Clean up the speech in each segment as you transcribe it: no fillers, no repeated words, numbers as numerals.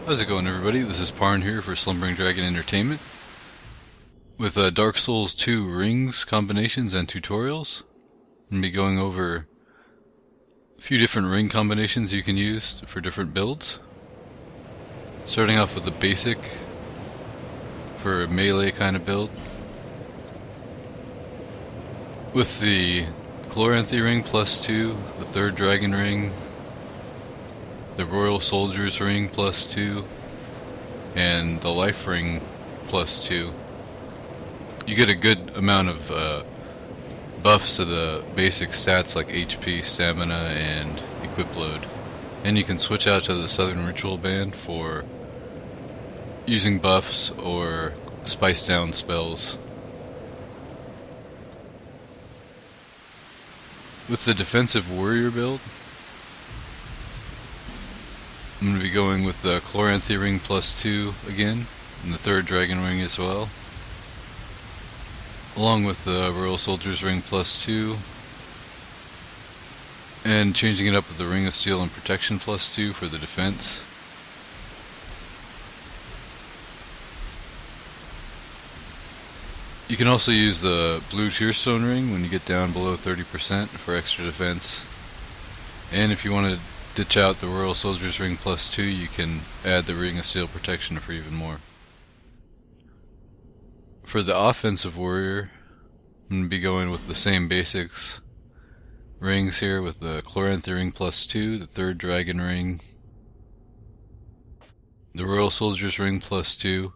How's it going, everybody? This is Parn here for Slumbering Dragon Entertainment with Dark Souls 2 rings, combinations, and tutorials. I'm going to be going over a few different ring combinations you can use for different builds. Starting off with the basic for a melee kind of build. With the Chloranthy ring plus 2, the third dragon ring, the Royal Soldier's ring plus 2, and the life ring plus 2. You get a good amount of buffs to the basic stats like HP, stamina, and equip load. And you can switch out to the Southern Ritual Band for using buffs or spice down spells. With the defensive warrior build, I'm going to be going with the Chloranthy ring plus 2 again, and the third dragon ring as well, along with the Royal Soldier's ring plus 2, and changing it up with the Ring of Steel and Protection plus 2 for the defense. You can also use the blue Tearstone ring when you get down below 30% for extra defense. And if you want to ditch out the Royal Soldier's ring plus 2, you can add the Ring of Steel Protection for even more. For the offensive warrior, I'm going to be going with the same basics rings here with the Chloranthy ring plus 2, the third dragon ring, the Royal Soldier's ring plus 2,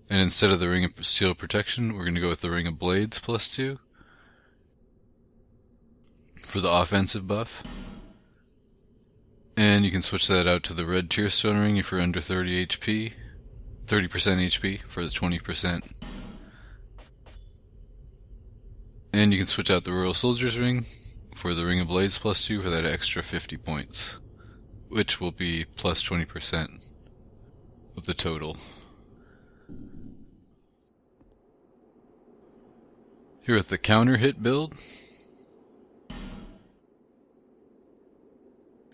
and instead of the Ring of Steel Protection, we're going to go with the Ring of Blades plus 2 for the offensive buff. And you can switch that out to the red Tearstone ring if you're under 30 HP, 30% HP for the 20%. And you can switch out the Royal Soldier's ring for the Ring of Blades plus 2 for that extra 50 points, which will be plus 20% of the total. Here with the counter hit build,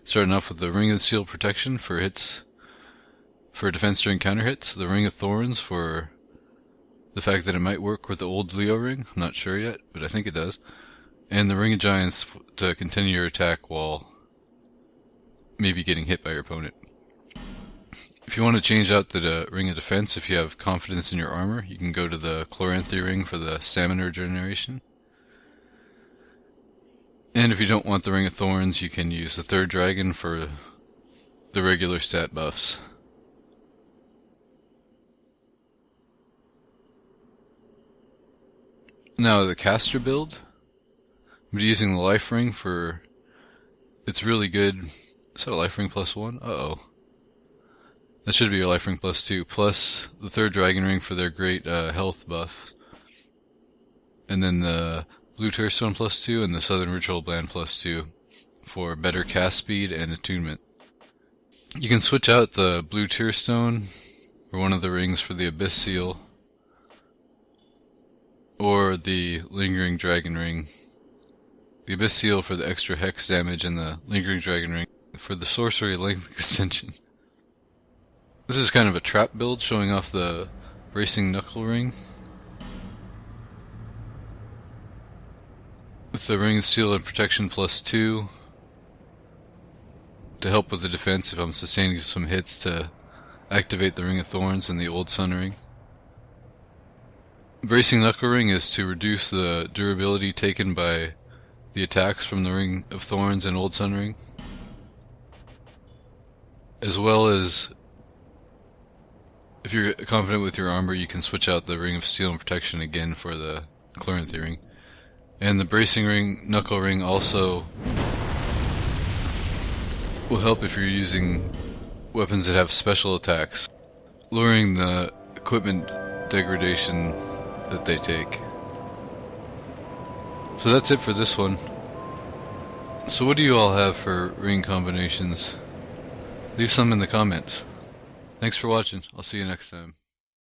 starting off with the Ring of Steel Protection for hits, for defense during counter hits, the Ring of Thorns for the fact that it might work with the old Leo ring, I'm not sure yet, but I think it does, and the Ring of Giants to continue your attack while maybe getting hit by your opponent. If you want to change out the Ring of Defense, if you have confidence in your armor, you can go to the Chloranthy ring for the stamina regeneration. And if you don't want the Ring of Thorns, you can use the third dragon for the regular stat buffs. Now the caster build, I'm using the life ring for, it's really good. Is that a life ring plus 1? Uh-oh. That should be your life ring plus 2, plus the third dragon ring for their great health buff. And then the blue Tearstone plus 2 and the Southern Ritual Band plus 2 for better cast speed and attunement. You can switch out the blue Tearstone or one of the rings for the Abyss Seal, or the Lingering Dragon ring. The Abyss Seal for the extra hex damage and the Lingering Dragon ring for the sorcery length extension. This is kind of a trap build showing off the Bracing Knuckle ring with the Ring of Steel and Protection plus 2 to help with the defense if I'm sustaining some hits to activate the Ring of Thorns and the Old Sun ring. Bracing Knuckle ring is to reduce the durability taken by the attacks from the Ring of Thorns and Old Sun ring, as well as if you're confident with your armor, you can switch out the Ring of Steel and Protection again for the Chloranthy ring. And the Bracing Knuckle ring also will help if you're using weapons that have special attacks, lowering the equipment degradation that they take. So that's it for this one. So what do you all have for ring combinations? Leave some in the comments. Thanks for watching. I'll see you next time.